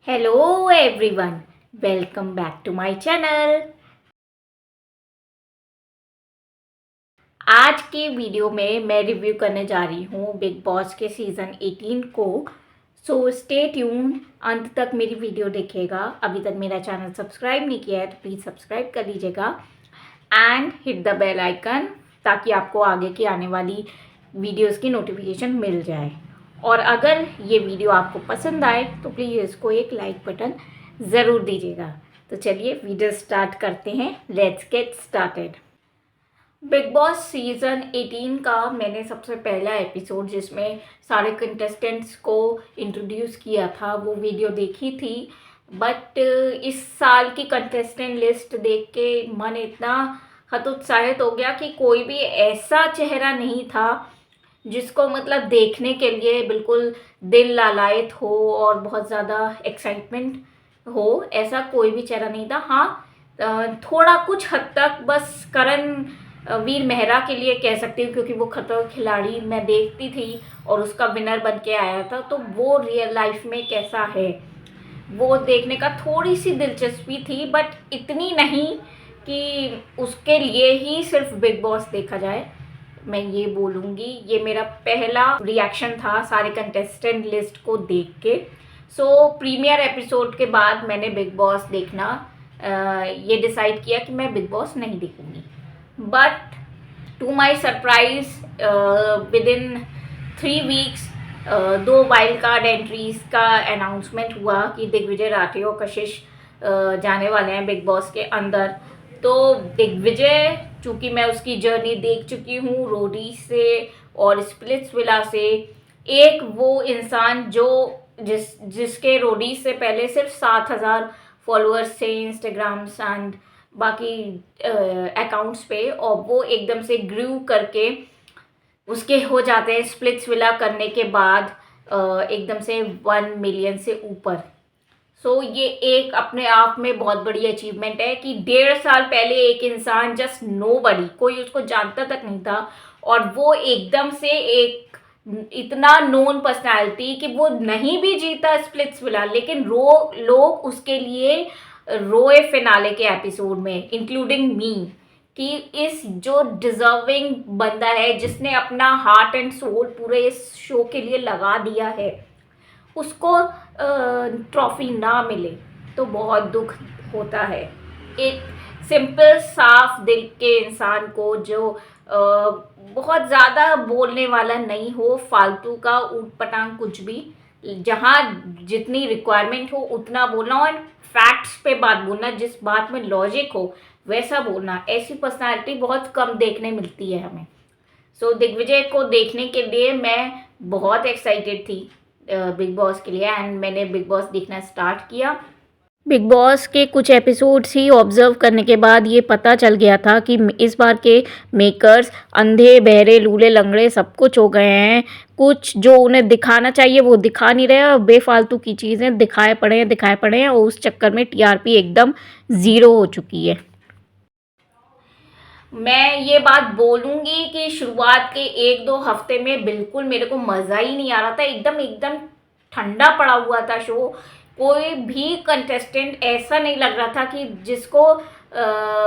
Hello everyone, welcome back to my channel. आज के video में मैं रिव्यू करने जा रही हूँ बिग बॉस के सीज़न 18 को। सो स्टे ट्यून, अंत तक मेरी वीडियो देखिएगा। अभी तक मेरा चैनल सब्सक्राइब नहीं किया है तो प्लीज़ सब्सक्राइब कर लीजिएगा and hit the bell icon, ताकि आपको आगे की आने वाली वीडियोस की नोटिफिकेशन मिल जाए। और अगर ये वीडियो आपको पसंद आए तो प्लीज़ इसको एक लाइक बटन ज़रूर दीजिएगा। तो चलिए वीडियो स्टार्ट करते हैं। Let's get started. Big boss season 18 का मैंने सबसे पहला एपिसोड, जिसमें सारे कंटेस्टेंट्स को इंट्रोड्यूस किया था, वो वीडियो देखी थी। बट इस साल की कंटेस्टेंट लिस्ट देख के मन इतना हतोत्साहित हो गया कि कोई भी ऐसा चेहरा नहीं था जिसको मतलब देखने के लिए बिल्कुल दिल लालायित हो और बहुत ज़्यादा एक्साइटमेंट हो। ऐसा कोई भी चेहरा नहीं था। हाँ, थोड़ा कुछ हद तक बस करण वीर मेहरा के लिए कह सकती हूँ, क्योंकि वो खतरनाक खिलाड़ी मैं देखती थी और उसका विनर बन के आया था। तो वो रियल लाइफ में कैसा है वो देखने का थोड़ी सी दिलचस्पी थी, बट इतनी नहीं कि उसके लिए ही सिर्फ बिग बॉस देखा जाए। मैं ये बोलूँगी, ये मेरा पहला रिएक्शन था सारे कंटेस्टेंट लिस्ट को देख के। सो प्रीमियर एपिसोड के बाद मैंने बिग बॉस देखना ये डिसाइड किया कि मैं बिग बॉस नहीं देखूँगी। But to my surprise, within 3 weeks दो वाइल्ड कार्ड एंट्रीज का अनाउंसमेंट हुआ कि दिग्विजय राठे और कशिश जाने वाले हैं बिग बॉस के अंदर। तो दिग्विजय, चूँकि मैं उसकी जर्नी देख चुकी हूँ रोडी से और स्प्लिट्स विला से, एक वो इंसान जो जिसके रोडी से पहले सिर्फ 7,000 फॉलोअर्स थे इंस्टाग्राम्स एंड बाकी अकाउंट्स पे, और वो एकदम से ग्रू करके उसके हो जाते हैं स्प्लिट्स विला करने के बाद एकदम से 1 मिलियन से ऊपर। सो ये एक अपने आप में बहुत बड़ी अचीवमेंट है कि 1.5 साल पहले एक इंसान जस्ट नोबडी, कोई उसको जानता तक नहीं था, और वो एकदम से एक इतना नोन पर्सनालिटी कि वो नहीं भी जीता स्प्लिट्स विला, लेकिन लोग उसके लिए रोए फिनाले के एपिसोड में, इंक्लूडिंग मी, कि इस जो डिजर्विंग बंदा है जिसने अपना हार्ट एंड सोल पूरे इस शो के लिए लगा दिया है, उसको ट्रॉफी ना मिले तो बहुत दुख होता है। एक सिंपल साफ दिल के इंसान को जो बहुत ज़्यादा बोलने वाला नहीं हो, फालतू का ऊट पटांग कुछ भी, जहाँ जितनी रिक्वायरमेंट हो उतना बोलना और फैक्ट्स पे बात बोलना, जिस बात में लॉजिक हो वैसा बोलना, ऐसी पर्सनालिटी बहुत कम देखने मिलती है हमें। सो दिग्विजय को देखने के लिए मैं बहुत एक्साइटेड थी बिग बॉस के लिए, एंड मैंने बिग बॉस देखना स्टार्ट किया। बिग बॉस के कुछ एपिसोड्स ही ऑब्जर्व करने के बाद ये पता चल गया था कि इस बार के मेकर्स अंधे बहरे लूले लंगड़े सब कुछ हो गए हैं। कुछ जो उन्हें दिखाना चाहिए वो दिखा नहीं रहे, और बेफालतू की चीज़ें दिखाए पड़े हैं, और उस चक्कर में टीआरपी एकदम ज़ीरो हो चुकी है। मैं ये बात बोलूँगी कि शुरुआत के 1-2 हफ्ते में बिल्कुल मेरे को मज़ा ही नहीं आ रहा था। एकदम एकदम ठंडा पड़ा हुआ था शो। कोई भी कंटेस्टेंट ऐसा नहीं लग रहा था कि जिसको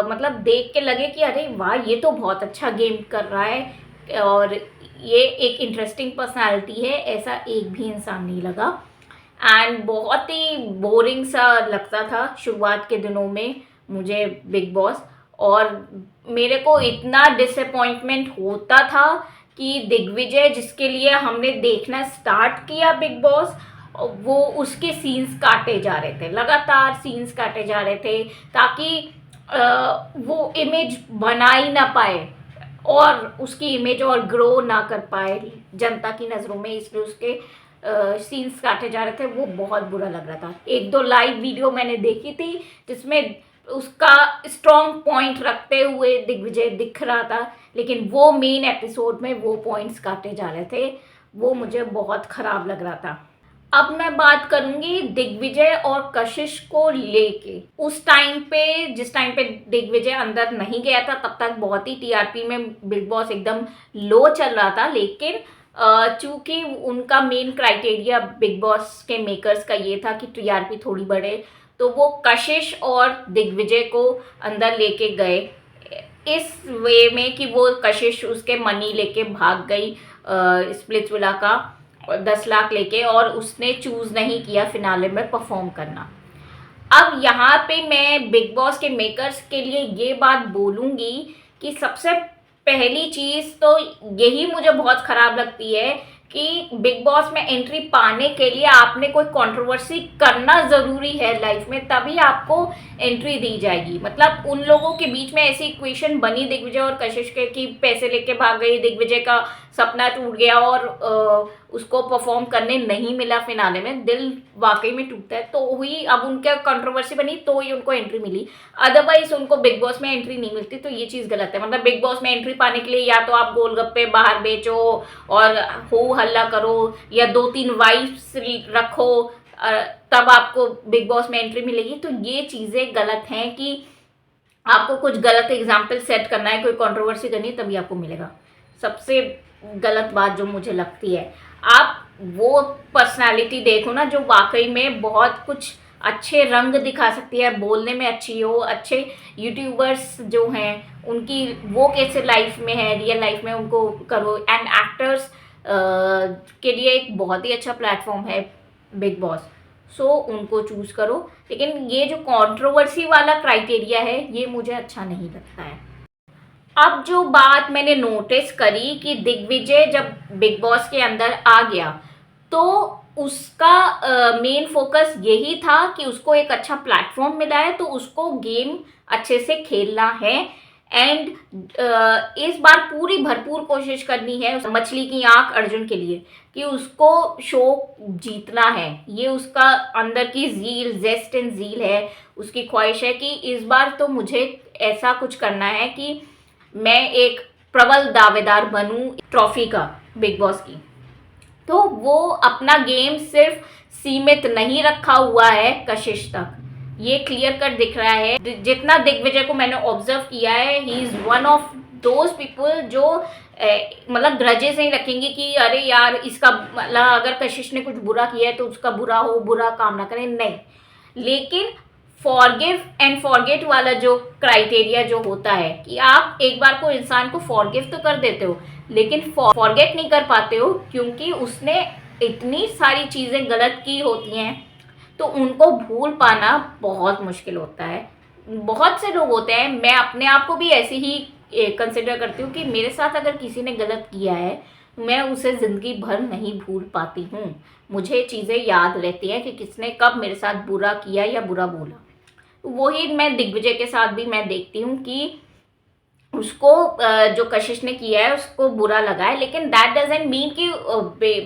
मतलब देख के लगे कि अरे वाह, ये तो बहुत अच्छा गेम कर रहा है और ये एक इंटरेस्टिंग पर्सनालिटी है, ऐसा एक भी इंसान नहीं लगा। एंड बहुत ही बोरिंग सा लगता था शुरुआत के दिनों में मुझे बिग बॉस, और मेरे को इतना डिसअपॉइंटमेंट होता था कि दिग्विजय, जिसके लिए हमने देखना स्टार्ट किया बिग बॉस, वो उसके सीन्स काटे जा रहे थे, लगातार सीन्स काटे जा रहे थे, ताकि वो इमेज बना ही ना पाए और उसकी इमेज और ग्रो ना कर पाए जनता की नज़रों में, इसलिए उसके सीन्स काटे जा रहे थे। वो बहुत बुरा लग रहा था। 1-2 लाइव वीडियो मैंने देखी थी जिसमें उसका स्ट्रॉन्ग पॉइंट रखते हुए दिग्विजय दिख रहा था, लेकिन वो मेन एपिसोड में वो पॉइंट्स काटे जा रहे थे, वो मुझे बहुत ख़राब लग रहा था। अब मैं बात करूंगी दिग्विजय और कशिश को लेके। उस टाइम पे, जिस टाइम पे दिग्विजय अंदर नहीं गया था, तब तक बहुत ही टीआरपी में बिग बॉस एकदम लो चल रहा था, लेकिन चूँकि उनका मेन क्राइटेरिया बिग बॉस के मेकर्स का ये था कि टीआरपी थोड़ी बढ़े, तो वो कशिश और दिग्विजय को अंदर लेके गए इस वे में कि वो कशिश उसके मनी लेके भाग गई स्प्लिट्सविला का 10 लाख लेके, और उसने चूज़ नहीं किया फिनाले में परफॉर्म करना। अब यहाँ पे मैं बिग बॉस के मेकर्स के लिए ये बात बोलूँगी कि सबसे पहली चीज़ तो यही मुझे बहुत ख़राब लगती है कि बिग बॉस में एंट्री पाने के लिए आपने कोई कंट्रोवर्सी करना ज़रूरी है लाइफ में, तभी आपको एंट्री दी जाएगी। मतलब उन लोगों के बीच में ऐसी इक्वेशन बनी दिग्विजय और कशिश के कि पैसे लेके भाग गई, दिग्विजय का सपना टूट गया और उसको परफॉर्म करने नहीं मिला फिनाले में, दिल वाकई में टूटता है। तो हुई, अब उनके कंट्रोवर्सी बनी तो ही उनको एंट्री मिली, अदरवाइज उनको बिग बॉस में एंट्री नहीं मिलती। तो ये चीज़ गलत है। मतलब बिग बॉस में एंट्री पाने के लिए या तो आप गोलगप्पे बाहर बेचो और हो हल्ला करो, या 2-3 वाइफ्स रखो, तब आपको बिग बॉस में एंट्री मिलेगी। तो ये चीज़ें गलत हैं कि आपको कुछ गलत एग्जाम्पल सेट करना है, कोई कंट्रोवर्सी करनी है, तभी आपको मिलेगा। सबसे गलत बात जो मुझे लगती है, आप वो पर्सनालिटी देखो ना जो वाकई में बहुत कुछ अच्छे रंग दिखा सकती है, बोलने में अच्छी हो। अच्छे यूट्यूबर्स जो हैं उनकी वो कैसे लाइफ में है, रियल लाइफ में उनको करो। एंड एक्टर्स के लिए एक बहुत ही अच्छा प्लेटफॉर्म है बिग बॉस, सो उनको चूज़ करो। लेकिन ये जो कंट्रोवर्सी वाला क्राइटेरिया है ये मुझे अच्छा नहीं लगता है। अब जो बात मैंने नोटिस करी कि दिग्विजय जब बिग बॉस के अंदर आ गया तो उसका मेन फोकस यही था कि उसको एक अच्छा प्लेटफॉर्म मिला है तो उसको गेम अच्छे से खेलना है। एंड इस बार पूरी भरपूर कोशिश करनी है मछली की आंख अर्जुन के लिए कि उसको शो जीतना है। ये उसका अंदर की ज़ील, जेस्ट एंड ज़ील है, उसकी ख्वाहिश है कि इस बार तो मुझे ऐसा कुछ करना है कि मैं एक प्रबल दावेदार बनूं ट्रॉफी का, बिग बॉस की। तो वो अपना गेम सिर्फ सीमित नहीं रखा हुआ है कशिश तक, ये क्लियर कट दिख रहा है। जितना दिग्विजय को मैंने ऑब्जर्व किया है, he is one of those people जो मतलब ग्रजेस नहीं रखेंगे कि अरे यार इसका मतलब अगर कशिश ने कुछ बुरा किया है तो उसका बुरा हो, बुरा काम ना करें, नहीं। लेकिन फॉरगिव एंड फॉरगेट वाला जो क्राइटेरिया जो होता है कि आप एक बार को इंसान को फॉरगिव तो कर देते हो लेकिन फॉरगेट नहीं कर पाते हो, क्योंकि उसने इतनी सारी चीज़ें गलत की होती हैं तो उनको भूल पाना बहुत मुश्किल होता है। बहुत से लोग होते हैं, मैं अपने आप को भी ऐसे ही कंसिडर करती हूँ कि मेरे साथ अगर किसी ने गलत किया है मैं उसे ज़िंदगी भर नहीं भूल पाती हूँ। मुझे चीज़ें याद रहती हैं कि किसने कब मेरे साथ बुरा किया या बुरा बोला। वही मैं दिग्विजय के साथ भी मैं देखती हूँ कि उसको जो कशिश ने किया है उसको बुरा लगा है, लेकिन दैट डजंट मीन कि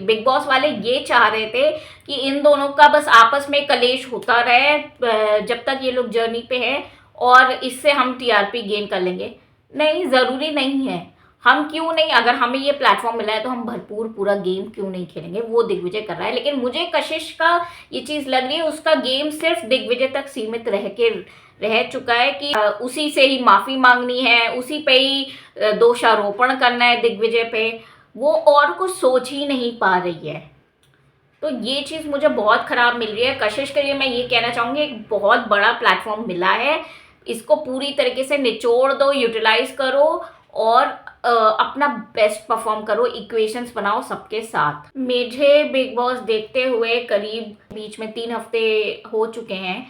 बिग बॉस वाले ये चाह रहे थे कि इन दोनों का बस आपस में कलेश होता रहे जब तक ये लोग जर्नी पे हैं और इससे हम टीआरपी गेन कर लेंगे। नहीं, ज़रूरी नहीं है। हम क्यों नहीं, अगर हमें ये प्लेटफॉर्म मिला है तो हम भरपूर पूरा गेम क्यों नहीं खेलेंगे। वो दिग्विजय कर रहा है, लेकिन मुझे कशिश का ये चीज़ लग रही है उसका गेम सिर्फ दिग्विजय तक सीमित रह चुका है कि उसी से ही माफ़ी मांगनी है, उसी पे ही दोषारोपण करना है दिग्विजय पे, वो और कुछ सोच ही नहीं पा रही है। तो ये चीज़ मुझे बहुत ख़राब मिल रही है। कशिश के लिए मैं ये कहना चाहूँगी एक बहुत बड़ा प्लेटफॉर्म मिला है, इसको पूरी तरीके से निचोड़ दो, यूटिलाइज करो और अपना बेस्ट परफॉर्म करो, इक्वेशंस बनाओ सबके साथ। मुझे बिग बॉस देखते हुए करीब बीच में 3 हफ्ते हो चुके हैं,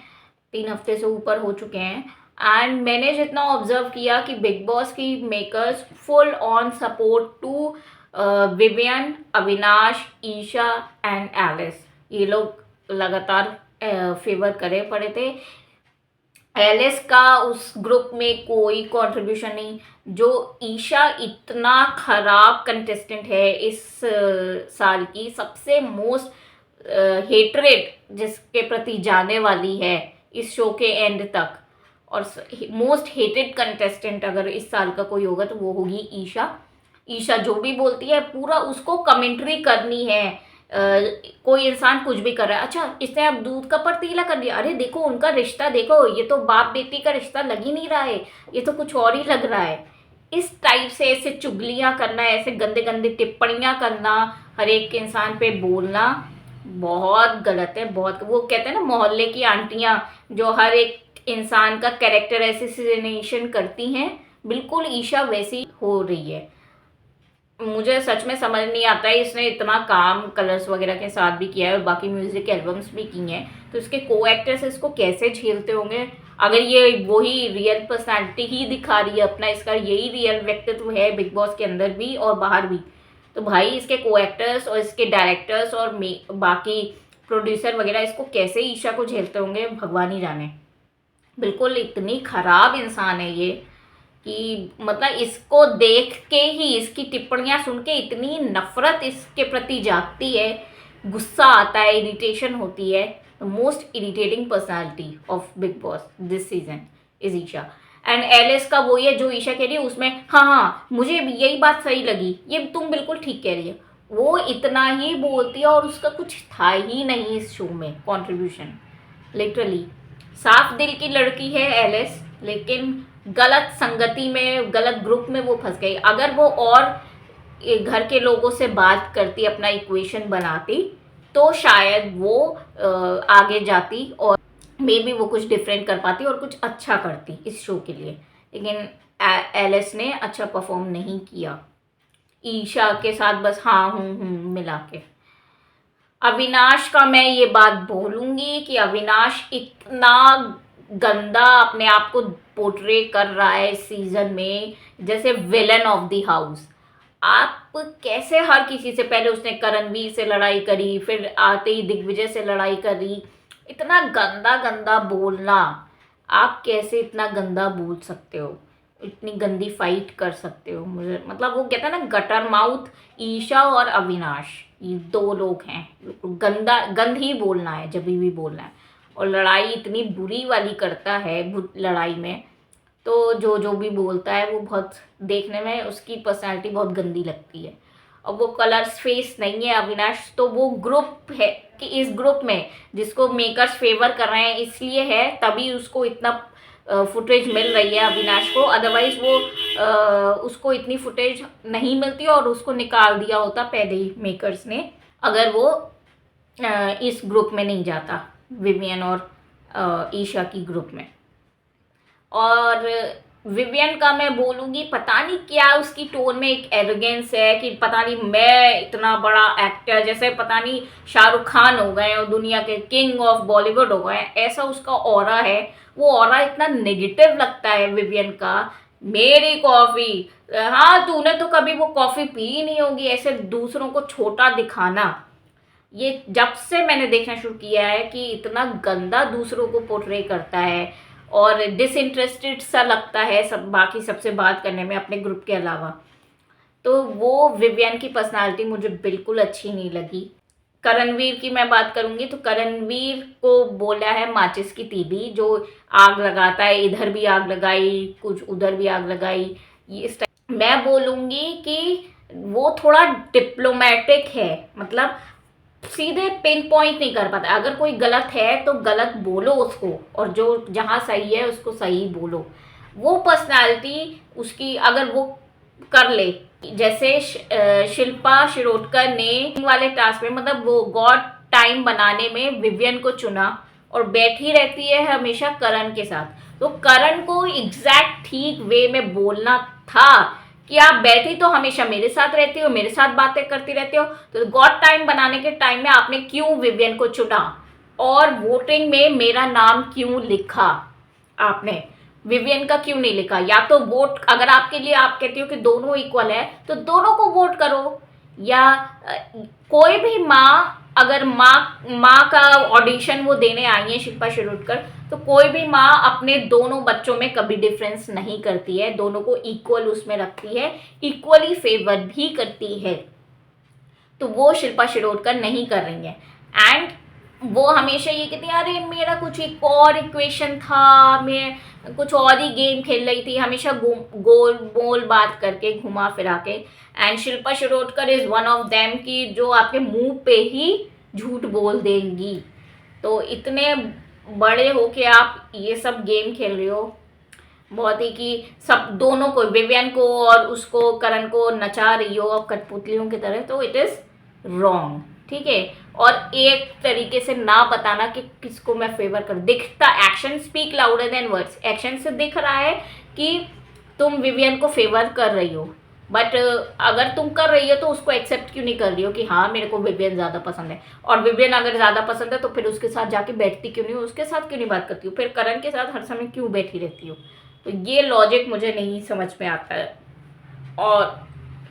3 हफ्ते से ऊपर हो चुके हैं। एंड मैंने जितना ऑब्जर्व किया कि बिग बॉस की makers full on support to Vivian, Avinash, Eisha and Alice, ये लोग लगातार फेवर करे पड़े थे। एलिस का उस ग्रुप में कोई कंट्रीब्यूशन नहीं। जो ईशा इतना खराब कंटेस्टेंट है इस साल की, सबसे मोस्ट हेटरेड जिसके प्रति जाने वाली है इस शो के एंड तक, और मोस्ट हेटेड कंटेस्टेंट अगर इस साल का कोई होगा तो वो होगी ईशा। ईशा जो भी बोलती है पूरा उसको कमेंट्री करनी है। कोई इंसान कुछ भी कर रहा है, अच्छा इसने अब दूध का पतीला कर दिया, अरे देखो उनका रिश्ता देखो, ये तो बाप बेटी का रिश्ता लग ही नहीं रहा है, ये तो कुछ और ही लग रहा है। इस टाइप से ऐसे चुगलियाँ करना, ऐसे गंदे गंदे टिप्पणियाँ करना, हर एक इंसान पे बोलना बहुत गलत है। बहुत, वो कहते हैं ना मोहल्ले की आंटियाँ जो हर एक इंसान का कैरेक्टर एसेसिनेशन करती हैं, बिल्कुल ईशा वैसी हो रही है। मुझे सच में समझ नहीं आता है, इसने इतना काम कलर्स वगैरह के साथ भी किया है और बाकी म्यूजिक एल्बम्स भी की हैं, तो इसके को एक्टर्स इसको कैसे झेलते होंगे। अगर ये वही रियल पर्सनालिटी ही दिखा रही है अपना, इसका यही रियल व्यक्तित्व है बिग बॉस के अंदर भी और बाहर भी, तो भाई इसके को एक्टर्स और इसके डायरेक्टर्स और बाकी प्रोड्यूसर वगैरह इसको कैसे ईशा को झेलते होंगे, भगवान ही जाने। बिल्कुल इतनी खराब इंसान है ये कि मतलब इसको देख के ही, इसकी टिप्पणियां सुन के इतनी नफरत इसके प्रति जागती है, गुस्सा आता है, इरिटेशन होती है। The most irritating personality of Bigg Boss this season is Eisha. And Alice का वो है जो ईशा कह रही है उसमें, हाँ हाँ मुझे यही बात सही लगी, ये तुम बिल्कुल ठीक कह रही है, वो इतना ही बोलती है और उसका कुछ था ही नहीं इस शो में कंट्रीब्यूशन। लिटरली साफ दिल की लड़की है एलिस, लेकिन गलत संगति में, गलत ग्रुप में वो फंस गई। अगर वो और घर के लोगों से बात करती, अपना इक्वेशन बनाती, तो शायद वो आगे जाती और मे बी वो कुछ डिफरेंट कर पाती और कुछ अच्छा करती इस शो के लिए। लेकिन एलिस ने अच्छा परफॉर्म नहीं किया, ईशा के साथ बस हाँ मिला के। अविनाश का मैं ये बात बोलूँगी कि अविनाश इतना गंदा अपने आप को पोर्ट्रे कर रहा है इस सीज़न में, जैसे विलन ऑफ द हाउस। आप कैसे, हर किसी से पहले उसने करणवीर से लड़ाई करी, फिर आते ही दिग्विजय से लड़ाई करी, इतना गंदा गंदा बोलना, आप कैसे इतना गंदा बोल सकते हो, इतनी गंदी फाइट कर सकते हो। मुझे मतलब वो कहता है ना गटर माउथ, ईशा और अविनाश ये दो लोग हैं, गंद ही बोलना है जब भी बोलना है। और लड़ाई इतनी बुरी वाली करता है लड़ाई में, तो जो भी बोलता है वो बहुत, देखने में उसकी पर्सनैलिटी बहुत गंदी लगती है। और वो कलर्स फेस नहीं है अविनाश, तो वो ग्रुप है कि इस ग्रुप में जिसको मेकर्स फेवर कर रहे हैं इसलिए है, तभी उसको इतना फुटेज मिल रही है अविनाश को। अदरवाइज वो उसको इतनी फुटेज नहीं मिलती और उसको निकाल दिया होता पहले ही मेकर्स ने, अगर वो इस ग्रुप में नहीं जाता, विवियन और ईशा की ग्रुप में। और विवियन का मैं बोलूँगी, पता नहीं क्या उसकी टोन में एक एरोगेंस है कि पता नहीं मैं इतना बड़ा एक्टर, जैसे पता नहीं शाहरुख खान हो गए और दुनिया के किंग ऑफ बॉलीवुड हो गए, ऐसा उसका ऑरा है। वो ऑरा इतना नेगेटिव लगता है विवियन का। मेरी कॉफ़ी, हाँ तूने तो कभी वो कॉफ़ी पी नहीं होगी, ऐसे दूसरों को छोटा दिखाना। ये जब से मैंने देखना शुरू किया है कि इतना गंदा दूसरों को पोर्ट्रे करता है और डिसइंटरेस्टेड सा लगता है सब, बाकी सबसे बात करने में अपने ग्रुप के अलावा, तो वो विवियन की पर्सनालिटी मुझे बिल्कुल अच्छी नहीं लगी। करणवीर की मैं बात करूंगी तो करणवीर को बोला है माचिस की तीली, जो आग लगाता है, इधर भी आग लगाई, कुछ उधर भी आग लगाई, ये इस टाइप। मैं बोलूँगी कि वो थोड़ा डिप्लोमेटिक है, मतलब सीधे पिन पॉइंट नहीं कर पाता। अगर कोई गलत है तो गलत बोलो उसको, और जो जहाँ सही है उसको सही बोलो। वो पर्सनालिटी उसकी अगर वो कर ले, जैसे शिल्पा शिरोडकर ने वाले टास्क में, मतलब वो गॉड टाइम बनाने में विवियन को चुना और बैठी रहती है हमेशा करण के साथ, तो करण को एग्जैक्ट ठीक वे में बोलना था कि आप बैठी तो हमेशा मेरे साथ रहती हो, मेरे साथ बातें करती रहती हो, तो गॉड टाइम बनाने के टाइम में आपने क्यों विवियन को चुना और वोटिंग में मेरा नाम क्यों लिखा, आपने विवियन का क्यों नहीं लिखा। या तो वोट, अगर आपके लिए आप कहती हो कि दोनों इक्वल है तो दोनों को वोट करो। या कोई भी माँ, अगर माँ का ऑडिशन वो देने आई है शिल्पा शिरोडकर, तो कोई भी माँ अपने दोनों बच्चों में कभी डिफरेंस नहीं करती है, दोनों को इक्वल उसमें रखती है, इक्वली फेवर भी करती है। तो वो शिल्पा शिरोडकर नहीं कर रही है। एंड वो हमेशा ये कहती है अरे मेरा कुछ एक और इक्वेशन था, मैं कुछ और ही गेम खेल रही थी, हमेशा गोल मोल बात करके, घुमा फिरा के। And Shilpa Shirodkar is one of them की जो आपके मुंह पे ही झूठ बोल देंगी। तो इतने बड़े हो के आप ये सब गेम खेल रहे हो, बहुत ही कि सब दोनों को, विवियन को और उसको, करण को नचा रही हो अब कठपुतलियों की तरह, तो इट इज़ रॉन्ग, ठीक है। और एक तरीके से ना बताना कि किसको मैं फेवर कर, दिखता, action speak louder than words, action से दिख रहा है कि तुम विवियन को फेवर कर रही हो, बट अगर तुम कर रही हो तो उसको एक्सेप्ट क्यों नहीं कर रही हो कि हाँ मेरे को विवियन ज़्यादा पसंद है, और विवियन अगर ज़्यादा पसंद है तो फिर उसके साथ जाके बैठती क्यों नहीं हो, उसके साथ क्यों नहीं बात करती हो, फिर करण के साथ हर समय क्यों बैठी रहती हो। तो ये लॉजिक मुझे नहीं समझ में आता है। और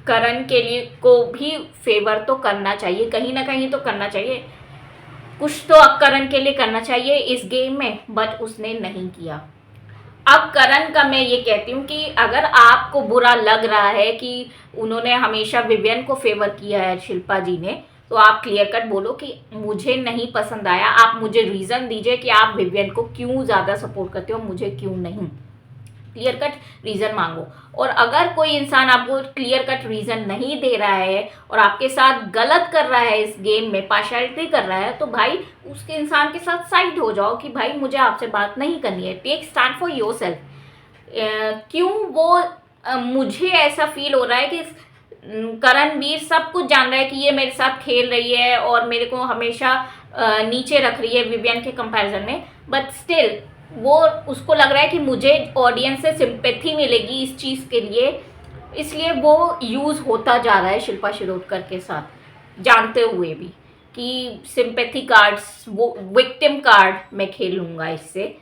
करण के लिए को भी फेवर तो करना चाहिए, कहीं ना कहीं तो करना चाहिए, कुछ तो करण के लिए करना चाहिए इस गेम में, बट उसने नहीं किया। अब करण का मैं ये कहती हूँ कि अगर आपको बुरा लग रहा है कि उन्होंने हमेशा विवियन को फेवर किया है शिल्पा जी ने, तो आप क्लियर कट बोलो कि मुझे नहीं पसंद आया, आप मुझे रीज़न दीजिए कि आप विवियन को क्यों ज़्यादा सपोर्ट करते हो, मुझे क्यों नहीं, क्लियर कट रीज़न मांगो। और अगर कोई इंसान आपको क्लियर कट रीज़न नहीं दे रहा है और आपके साथ गलत कर रहा है, इस गेम में पार्शियलिटी कर रहा है, तो भाई उसके इंसान के साथ साइड हो जाओ कि भाई मुझे आपसे बात नहीं करनी है, take stand for yourself. क्यों वो मुझे ऐसा फील हो रहा है कि करणवीर सब कुछ जान रहा है कि ये मेरे साथ खेल रही है और मेरे को हमेशा नीचे रख रही है विवियन के कंपैरिजन में, बट स्टिल वो, उसको लग रहा है कि मुझे ऑडियंस से सिंपैथी मिलेगी इस चीज़ के लिए, इसलिए वो यूज़ होता जा रहा है शिल्पा शिरोडकर के साथ, जानते हुए भी कि सिंपैथी कार्ड्स, वो विक्टिम कार्ड मैं खेलूँगा इससे।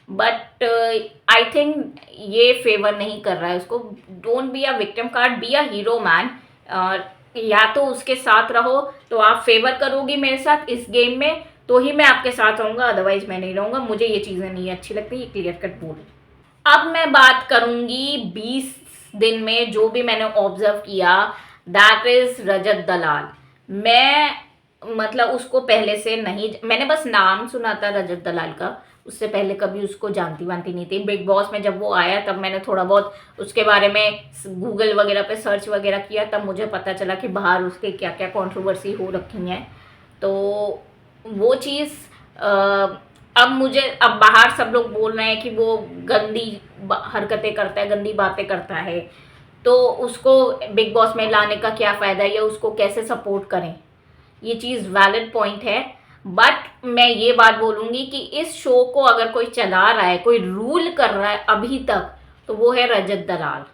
बट आई थिंक ये फेवर नहीं कर रहा है उसको। Don't be a victim card, be a hero man. या तो उसके साथ रहो तो आप फेवर करोगी मेरे साथ इस गेम में, तो ही मैं आपके साथ रहूँगा, अदरवाइज मैं नहीं रहूँगा, मुझे ये चीज़ें नहीं अच्छी लगती, ये क्लियर कट बोल। अब मैं बात करूँगी 20 दिन में जो भी मैंने ऑब्जर्व किया, दैट इज़ रजत दलाल। मैं मतलब उसको पहले से नहीं, मैंने बस नाम सुना था रजत दलाल का, उससे पहले कभी उसको जानती वानती नहीं थी। बिग बॉस में जब वो आया तब मैंने थोड़ा बहुत उसके बारे में गूगल वगैरह पे सर्च वगैरह किया, तब मुझे पता चला कि बाहर उसके क्या क्या कंट्रोवर्सी हो रखी हैं। तो वो चीज़ अब मुझे, अब बाहर सब लोग बोल रहे हैं कि वो गंदी हरकतें करता है, गंदी बातें करता है, तो उसको बिग बॉस में लाने का क्या फ़ायदा है या उसको कैसे सपोर्ट करें, ये चीज़ वैलिड पॉइंट है। बट मैं ये बात बोलूँगी कि इस शो को अगर कोई चला रहा है, कोई रूल कर रहा है अभी तक, तो वो है रजत दलाल।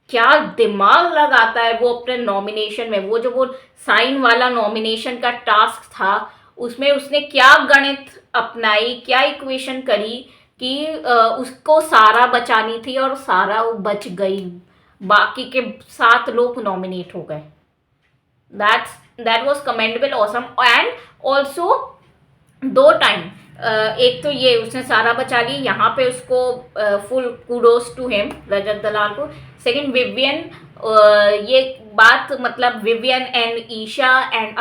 क्या दिमाग लगाता है वो अपने नॉमिनेशन में, वो जो वो साइन वाला नॉमिनेशन का टास्क था, उसमें उसने क्या गणित अपनाई, क्या इक्वेशन करी कि उसको सारा बचानी थी और सारा वो बच गई, बाकी के 7 लोग नॉमिनेट हो गए। That was commendable, awesome. And also 2 time, एक तो ये उसने सारा बचा ली, यहाँ पे उसको फुल कूडोस टू हिम, रजत दलाल को। सेकंड विवियन, ये बात मतलब विवियन एंड ईशा एंड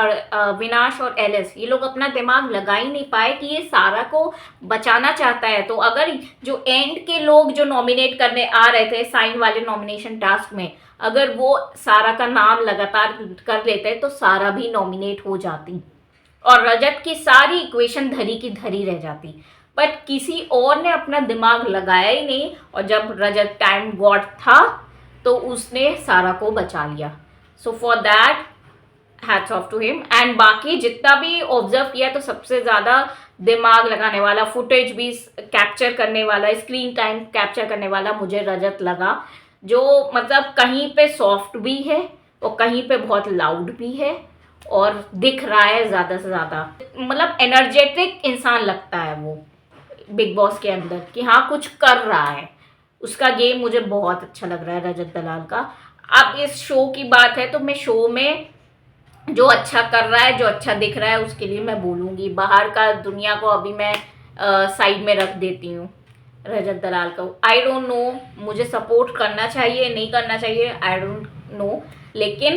विनाश और एलिस, ये लोग अपना दिमाग लगा ही नहीं पाए कि ये सारा को बचाना चाहता है। तो अगर जो एंड के लोग जो नॉमिनेट करने आ रहे थे साइन वाले नॉमिनेशन टास्क में, अगर वो सारा का नाम लगातार कर लेते तो सारा भी नॉमिनेट हो जाती और रजत की सारी इक्वेशन धरी की धरी रह जाती। बट किसी और ने अपना दिमाग लगाया ही नहीं, और जब रजत टाइम गॉड था तो उसने सारा को बचा लिया। So for that hats off to him. And बाकी जितना भी ऑब्जर्व किया, तो सबसे ज़्यादा दिमाग लगाने वाला, फुटेज भी कैप्चर करने वाला, स्क्रीन टाइम कैप्चर करने वाला मुझे रजत लगा, जो मतलब कहीं पे सॉफ्ट भी है और कहीं पे बहुत लाउड भी है और दिख रहा है ज़्यादा से ज़्यादा, मतलब एनर्जेटिक इंसान लगता है वो बिग बॉस के अंदर कि हाँ कुछ कर रहा है। उसका गेम मुझे बहुत अच्छा लग रहा है रजत दलाल का। अब इस शो की बात है तो मैं शो में जो अच्छा कर रहा है, जो अच्छा दिख रहा है, उसके लिए मैं बोलूँगी। बाहर का दुनिया को अभी मैं साइड में रख देती हूँ, रजत दलाल का आई डोंट नो, मुझे सपोर्ट करना चाहिए नहीं करना चाहिए, आई डोंट नो। लेकिन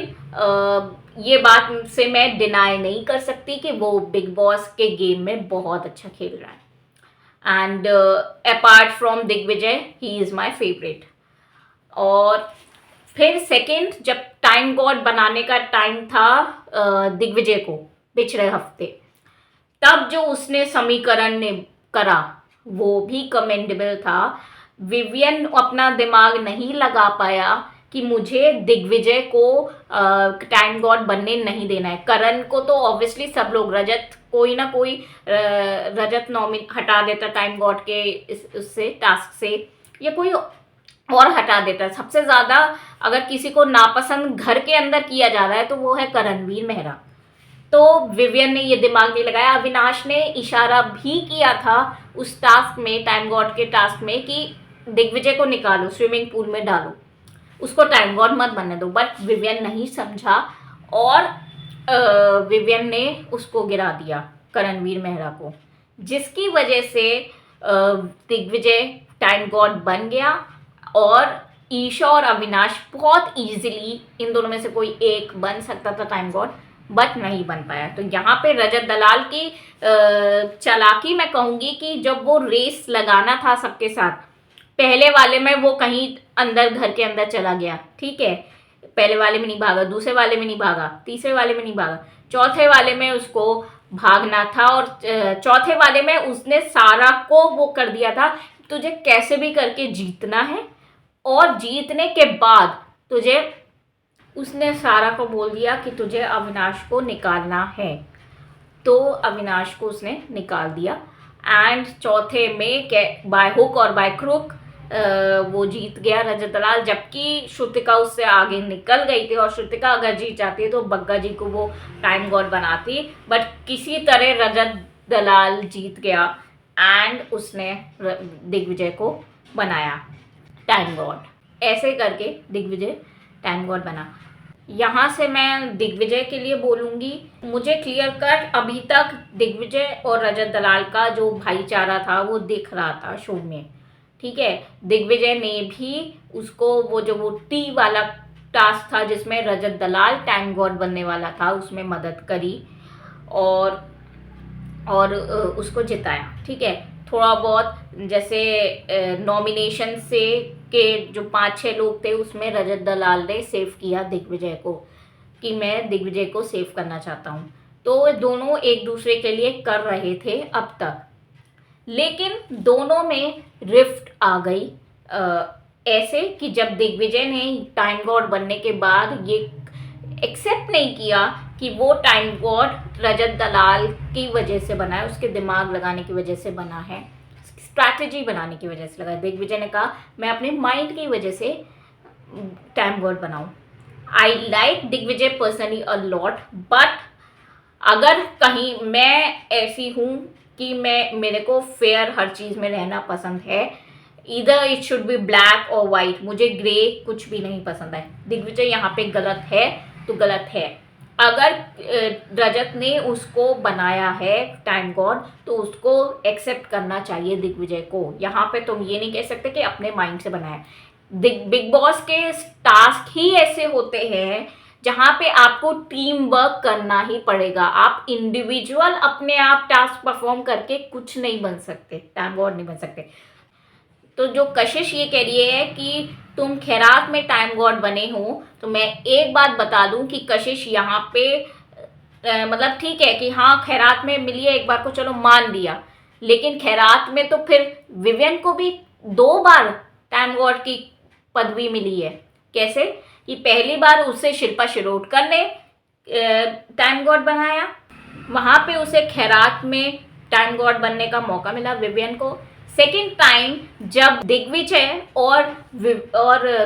ये बात से मैं डिनाई नहीं कर सकती कि वो बिग बॉस के गेम में बहुत अच्छा खेल रहा है। And apart from Digvijay, he is my favourite. और फिर सेकंड, जब टाइम गॉड बनाने का टाइम था दिग्विजय को पिछले हफ्ते, तब जो उसने समीकरण ने करा वो भी कमेंडेबल था। विवियन अपना दिमाग नहीं लगा पाया कि मुझे दिग्विजय को टाइम गॉड बनने नहीं देना है। करण को तो ऑब्वियसली सब लोग रजत कोई ना कोई रजत नॉमिन हटा देता टाइम गॉड के उससे टास्क से, या कोई और हटा देता। सबसे ज़्यादा अगर किसी को नापसंद घर के अंदर किया जा रहा है तो वो है करणवीर मेहरा। तो विवियन ने ये दिमाग नहीं लगाया। अविनाश ने इशारा भी किया था उस टास्क में, टाइम गॉड के टास्क में, कि दिग्विजय को निकालो, स्विमिंग पूल में डालो, उसको टाइम गॉड मत बनने दो। बट विवियन नहीं समझा और विवियन ने उसको गिरा दिया, करणवीर मेहरा को, जिसकी वजह से दिग्विजय टाइम गॉड बन गया। और ईशा और अविनाश बहुत इजीली, इन दोनों में से कोई एक बन सकता था टाइम गॉड, बट नहीं बन पाया। तो यहाँ पे रजत दलाल की चालाकी मैं कहूँगी कि जब वो रेस लगाना था सबके साथ, पहले वाले में वो कहीं अंदर घर के अंदर चला गया, ठीक है, पहले वाले में नहीं भागा, दूसरे वाले में नहीं भागा, तीसरे वाले में नहीं भागा, चौथे वाले में उसको भागना था। और चौथे वाले में उसने सारा को वो कर दिया था, तुझे कैसे भी करके जीतना है, और जीतने के बाद तुझे, उसने सारा को बोल दिया कि तुझे अविनाश को निकालना है। तो अविनाश को उसने निकाल दिया। एंड चौथे में बाय हुक और बाय क्रुक वो जीत गया रजत दलाल, जबकि श्रुतिका उससे आगे निकल गई थी। और श्रुतिका अगर जीत जाती तो बग्गा जी को वो टाइम गॉड बनाती, बट किसी तरह रजत दलाल जीत गया एंड उसने दिग्विजय को बनाया टाइम गॉड। ऐसे करके दिग्विजय टाइम गॉड बना। यहाँ से मैं दिग्विजय के लिए बोलूँगी, मुझे क्लियर कट अभी तक दिग्विजय और रजत दलाल का जो भाईचारा था वो दिख रहा था शो में, ठीक है। दिग्विजय ने भी उसको वो टी वाला टास्क था जिसमें रजत दलाल टाइम गॉड बनने वाला था, उसमें मदद करी और उसको जिताया, ठीक है। थोड़ा बहुत जैसे नॉमिनेशन से के जो 5-6 लोग थे उसमें रजत दलाल ने सेव किया दिग्विजय को, कि मैं दिग्विजय को सेव करना चाहता हूँ। तो दोनों एक दूसरे के लिए कर रहे थे अब तक, लेकिन दोनों में रिफ्ट आ गई ऐसे कि जब दिग्विजय ने टाइम गॉड बनने के बाद ये एक्सेप्ट नहीं किया कि वो टाइम गॉड रजत दलाल की वजह से बना है, उसके दिमाग लगाने की वजह से बना है, स्ट्रैटेजी बनाने की वजह से लगा। दिग्विजय ने कहा मैं अपने माइंड की वजह से टाइम गॉड बनाऊं। I like Digvijay personally a lot, but अगर कहीं मैं ऐसी हूँ कि मेरे को फेयर हर चीज़ में रहना पसंद है, इधर इट शुड बी ब्लैक और वाइट, मुझे ग्रे कुछ भी नहीं पसंद है। दिग्विजय यहाँ पे गलत है तो गलत है। अगर रजत ने उसको बनाया है टाइम गॉड तो उसको एक्सेप्ट करना चाहिए दिग्विजय को। यहाँ पे तुम ये नहीं कह सकते कि अपने माइंड से बनाया। बिग बॉस के टास्क ही ऐसे होते हैं जहाँ पे आपको टीम वर्क करना ही पड़ेगा। आप इंडिविजुअल अपने आप टास्क परफॉर्म करके कुछ नहीं बन सकते, टाइम गॉड नहीं बन सकते। तो जो कशिश ये कह रही है कि तुम खैरात में टाइम गॉड बने हो, तो मैं एक बात बता दूं कि कशिश यहाँ पे मतलब ठीक है कि हाँ खैरात में मिली है एक बार को, चलो मान लिया, लेकिन खैरात में तो फिर विवियन को भी 2 बार टाइम गॉड की पदवी मिली है। कैसे कि पहली बार उसे शिल्पा शिरोडकर ने टाइम गॉड बनाया, वहाँ पे उसे खैरात में टाइम गॉड बनने का मौका मिला विवियन को। सेकेंड टाइम जब दिग्विजय और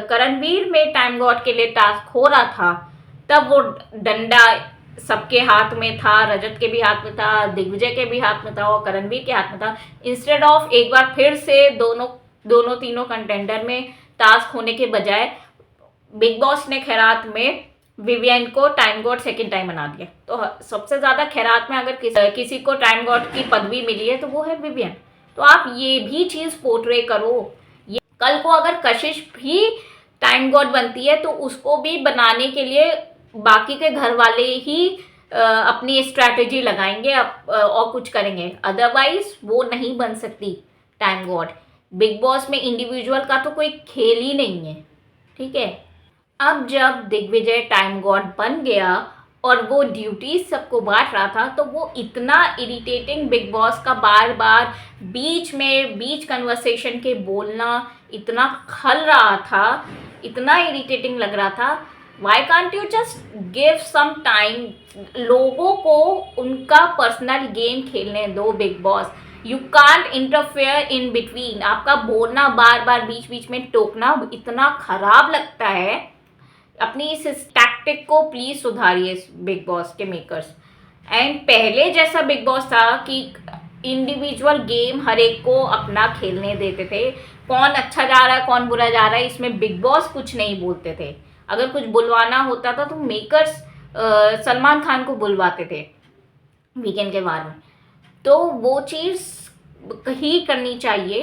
करणवीर में टाइम गॉड के लिए टास्क हो रहा था, तब वो डंडा सबके हाथ में था, रजत के भी हाथ में था, दिग्विजय के भी हाथ में था और करणवीर के हाथ में था। इंस्टेड ऑफ एक बार फिर से दोनों तीनों कंटेंडर में टास्क होने के बजाय बिग बॉस ने खैरात में विवियन को टाइम गॉड सेकेंड टाइम बना दिया। तो सबसे ज़्यादा खैरात में अगर किसी को टाइम गॉड की पदवी मिली है तो वो है विवियन। तो आप ये भी चीज़ पोर्ट्रे करो। ये कल को अगर कशिश भी टाइम गॉड बनती है तो उसको भी बनाने के लिए बाकी के घर वाले ही अपनी स्ट्रैटेजी लगाएंगे और कुछ करेंगे, अदरवाइज वो नहीं बन सकती टाइम गॉड। बिग बॉस में इंडिविजुअल का तो कोई खेल ही नहीं है, ठीक है। अब जब दिग्विजय टाइम गॉड बन गया और वो ड्यूटीज सबको बांट रहा था, तो वो इतना इरिटेटिंग बिग बॉस का बार बार बीच कन्वर्सेशन के बोलना इतना खल रहा था, इतना इरिटेटिंग लग रहा था। Why can't you just give some time, लोगों को उनका पर्सनल गेम खेलने दो। Bigg Boss, you can't interfere in between. आपका बोलना बार बार बीच बीच में टोकना इतना खराब लगता है। अपनी इस टैक्टिक को प्लीज सुधारिए बिग बॉस के मेकर्स। एंड पहले जैसा बिग बॉस था कि इंडिविजुअल गेम हर एक को अपना खेलने देते थे, कौन अच्छा जा रहा है कौन बुरा जा रहा है इसमें बिग बॉस कुछ नहीं बोलते थे। अगर कुछ बुलवाना होता था तो मेकर्स सलमान खान को बुलवाते थे वीकेंड के बारे में, तो वो चीज़ ही करनी चाहिए।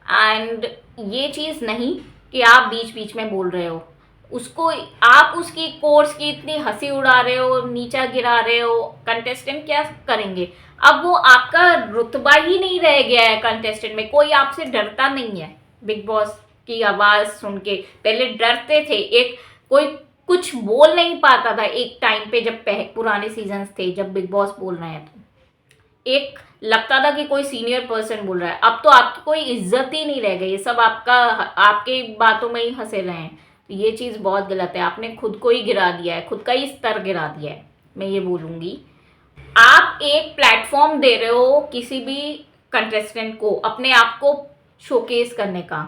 एंड ये चीज़ नहीं कि आप बीच बीच में बोल रहे हो उसको, आप उसकी कोर्स की इतनी हंसी उड़ा रहे हो, नीचा गिरा रहे हो। कंटेस्टेंट क्या करेंगे? अब वो आपका रुतबा ही नहीं रह गया है कंटेस्टेंट में, कोई आपसे डरता नहीं है। बिग बॉस की आवाज़ सुन के पहले डरते थे, एक कोई कुछ बोल नहीं पाता था एक टाइम पे, जब पुराने सीजन्स थे जब बिग बॉस बोल रहे हैं तो एक लगता था कि कोई सीनियर पर्सन बोल रहा है। अब तो आपकी कोई इज्जत ही नहीं रह गई, सब आपका आपके बातों में ही हंसे रहे हैं। तो ये चीज़ बहुत गलत है, आपने खुद को ही गिरा दिया है, खुद का ही स्तर गिरा दिया है। मैं ये बोलूँगी, आप एक प्लेटफॉर्म दे रहे हो किसी भी कंटेस्टेंट को अपने आप को शोकेस करने का,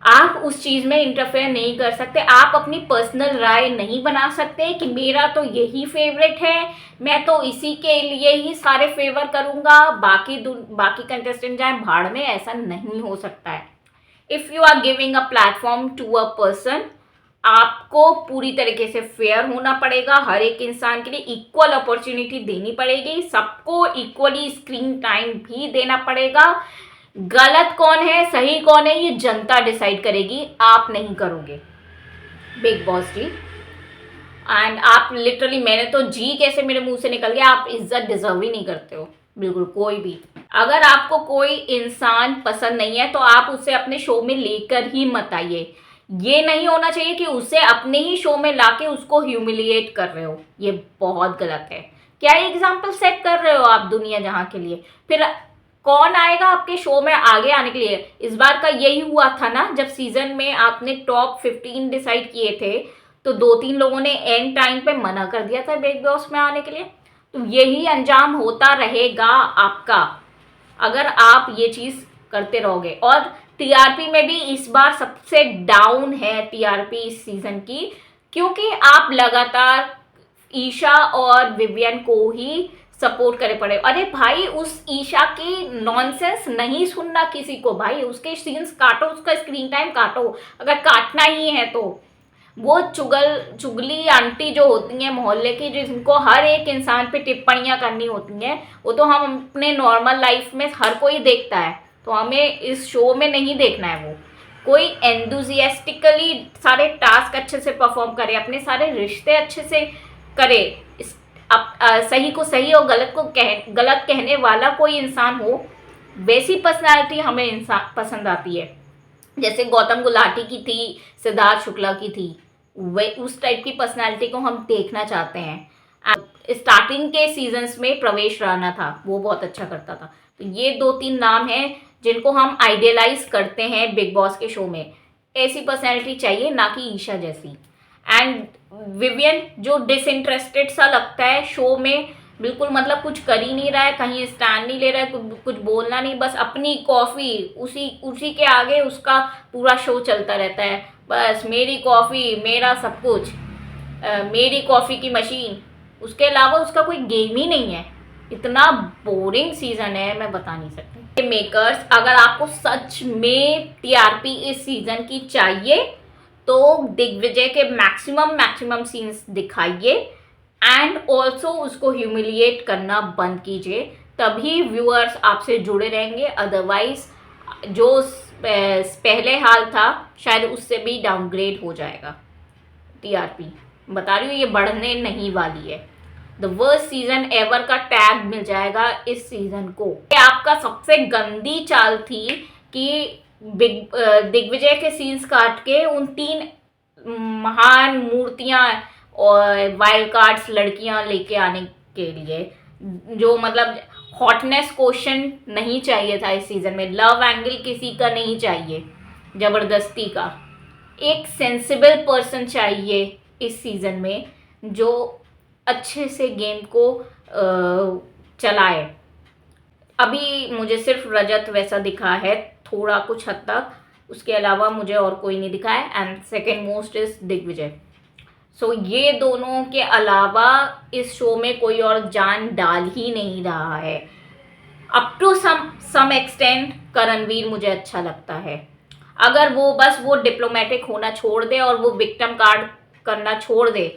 आप उस चीज़ में इंटरफेयर नहीं कर सकते। आप अपनी पर्सनल राय नहीं बना सकते कि मेरा तो यही फेवरेट है, मैं तो इसी के लिए ही सारे फेवर करूँगा, बाकी कंटेस्टेंट जाए भाड़ में, ऐसा नहीं हो सकता है। If you are giving a platform to a person, आपको पूरी तरीके से फेयर होना पड़ेगा, हर एक इंसान के लिए इक्वल अपॉर्चुनिटी देनी पड़ेगी, सबको इक्वली स्क्रीन टाइम भी देना पड़ेगा। गलत कौन है सही कौन है ये जनता डिसाइड करेगी, आप नहीं करोगे बिग बॉस जी। एंड आप लिटरली, मैंने तो जी कैसे मेरे मुंह से निकल गया, आप इज्जत डिजर्व ही नहीं करते हो बिल्कुल कोई भी। अगर आपको कोई इंसान पसंद नहीं है तो आप उसे अपने शो में लेकर ही मत आइए। ये नहीं होना चाहिए कि उसे अपने ही शो में लाके उसको ह्यूमिलिएट कर रहे हो, ये बहुत गलत है। क्या एग्जाम्पल सेट कर रहे हो आप दुनिया जहां के लिए? फिर कौन आएगा आपके शो में आगे आने के लिए? इस बार का यही हुआ था ना, जब सीजन में आपने टॉप 15 डिसाइड किए थे तो 2-3 लोगों ने एंड टाइम पे मना कर दिया था बिग बॉस में आने के लिए। तो यही अंजाम होता रहेगा आपका अगर आप ये चीज़ करते रहोगे। और टीआरपी में भी इस बार सबसे डाउन है टीआरपी इस सीजन की, क्योंकि आप लगातार ईशा और विवियन को ही सपोर्ट करे पड़े। अरे भाई, उस ईशा की नॉनसेंस नहीं सुनना किसी को, भाई उसके सीन्स काटो, उसका स्क्रीन टाइम काटो अगर काटना ही है तो। वो चुगली आंटी जो होती हैं मोहल्ले की, जिनको हर एक इंसान पे टिप्पणियां करनी होती हैं, वो तो हम अपने नॉर्मल लाइफ में हर कोई देखता है, तो हमें इस शो में नहीं देखना है। वो कोई एंथुजियास्टिकली सारे टास्क अच्छे से परफॉर्म करे, अपने सारे रिश्ते अच्छे से करे, सही को सही और गलत कहने वाला कोई इंसान हो, वैसी पर्सनालिटी हमें इंसान पसंद आती है। जैसे गौतम गुलाटी की थी, सिद्धार्थ शुक्ला की थी, वे उस टाइप की पर्सनालिटी को हम देखना चाहते हैं। स्टार्टिंग के सीजन्स में प्रवेश राणा था, वो बहुत अच्छा करता था। तो ये 2-3 नाम हैं जिनको हम आइडियलाइज करते हैं बिग बॉस के शो में। ऐसी पर्सनैलिटी चाहिए, ना कि ईशा जैसी। एंड विवियन जो डिसइंटरेस्टेड सा लगता है शो में, बिल्कुल मतलब कुछ कर ही नहीं रहा है, कहीं स्टैंड नहीं ले रहा है, कुछ बोलना नहीं, बस अपनी कॉफ़ी, उसी के आगे उसका पूरा शो चलता रहता है। बस मेरी कॉफ़ी, मेरा सब कुछ, मेरी कॉफ़ी की मशीन, उसके अलावा उसका कोई गेम ही नहीं है। इतना बोरिंग सीज़न है, मैं बता नहीं सकती। मेकर्स, अगर आपको सच में टीआरपी इस सीज़न की चाहिए तो दिग्विजय के मैक्सिमम सीन्स दिखाइए एंड ऑल्सो उसको ह्यूमिलिएट करना बंद कीजिए, तभी व्यूअर्स आपसे जुड़े रहेंगे। अदरवाइज जो पहले हाल था शायद उससे भी डाउनग्रेड हो जाएगा टीआरपी। बता रही हूँ, ये बढ़ने नहीं वाली है। द वर्स्ट सीजन एवर का टैग मिल जाएगा इस सीजन को। ये आपका सबसे गंदी चाल थी कि दिग्विजय के सीन्स काट के उन 3 महान मूर्तियां और वाइल्ड कार्ड्स लड़कियां लेके आने के लिए, जो मतलब हॉटनेस क्वेश्चन नहीं चाहिए था इस सीज़न में, लव एंगल किसी का नहीं चाहिए ज़बरदस्ती का, एक सेंसिबल पर्सन चाहिए इस सीज़न में जो अच्छे से गेम को चलाए। अभी मुझे सिर्फ रजत वैसा दिखा है थोड़ा कुछ हद तक, उसके अलावा मुझे और कोई नहीं दिखा है। And second most is Digvijay. So ये दोनों के अलावा इस शो में कोई और जान डाल ही नहीं रहा है। Up to some extent Karanveer मुझे अच्छा लगता है। अगर वो बस वो डिप्लोमेटिक होना छोड़ दे और वो विक्टिम कार्ड करना छोड़ दे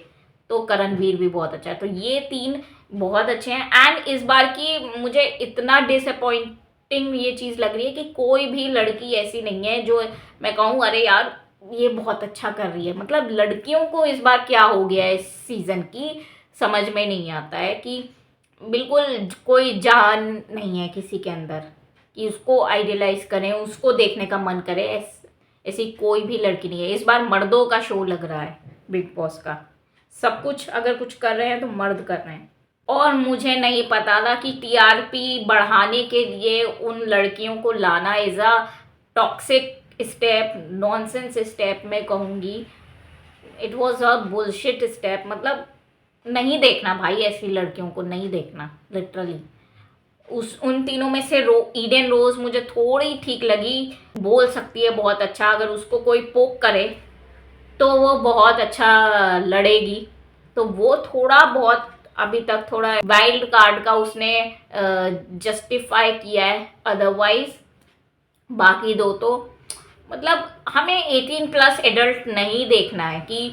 तो करणवीर भी बहुत अच्छा है। तो ये तीन बहुत अच्छे हैं। एंड इस बार की मुझे इतना डिसअपॉइंटिंग ये चीज़ लग रही है कि कोई भी लड़की ऐसी नहीं है जो मैं कहूँ अरे यार ये बहुत अच्छा कर रही है। मतलब लड़कियों को इस बार क्या हो गया है इस सीज़न की समझ में नहीं आता है कि बिल्कुल कोई जान नहीं है किसी के अंदर कि उसको आइडियलाइज करें, उसको देखने का मन करे। ऐसी कोई भी लड़की नहीं है। इस बार मर्दों का शो लग रहा है बिग बॉस का। सब कुछ अगर कुछ कर रहे हैं तो मर्द कर रहे हैं। और मुझे नहीं पता था कि टीआरपी बढ़ाने के लिए उन लड़कियों को लाना is a toxic step, nonsense step मैं कहूँगी। It was a bullshit step. मतलब नहीं देखना भाई, ऐसी लड़कियों को नहीं देखना लिटरली। उन तीनों में से ईडन रोज मुझे थोड़ी ठीक लगी, बोल सकती है बहुत अच्छा। अगर उसको कोई पोक करे तो वो बहुत अच्छा लड़ेगी। तो वो थोड़ा बहुत अभी तक थोड़ा वाइल्ड कार्ड का उसने जस्टिफाई किया है। अदरवाइज बाकी दो तो मतलब हमें 18+ एडल्ट नहीं देखना है कि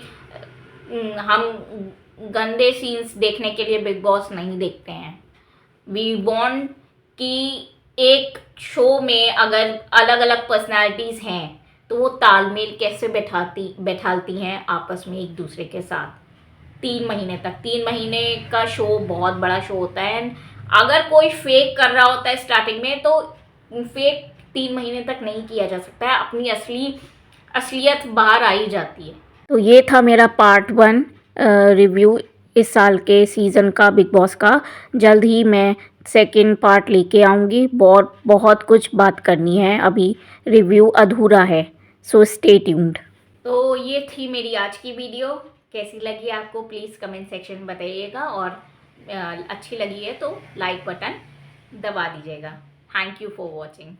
हम गंदे सीन्स देखने के लिए बिग बॉस नहीं देखते हैं। वी वांट कि एक शो में अगर अलग अलग पर्सनालिटीज़ हैं तो वो तालमेल कैसे बैठालती हैं आपस में एक दूसरे के साथ। 3 महीने तक, 3 महीने का शो बहुत बड़ा शो होता है। अगर कोई फेक कर रहा होता है स्टार्टिंग में तो फेक 3 महीने तक नहीं किया जा सकता है, अपनी असलियत बाहर आई जाती है। तो ये था मेरा पार्ट 1 रिव्यू इस साल के सीज़न का बिग बॉस का। जल्द ही मैं सेकंड पार्ट लेके आऊँगी। बहुत कुछ बात करनी है, अभी रिव्यू अधूरा है। So stay tuned. तो ये थी मेरी आज की वीडियो। कैसी लगी आपको प्लीज़ कमेंट सेक्शन में बताइएगा, और अच्छी लगी है तो लाइक बटन दबा दीजिएगा। Thank you for watching.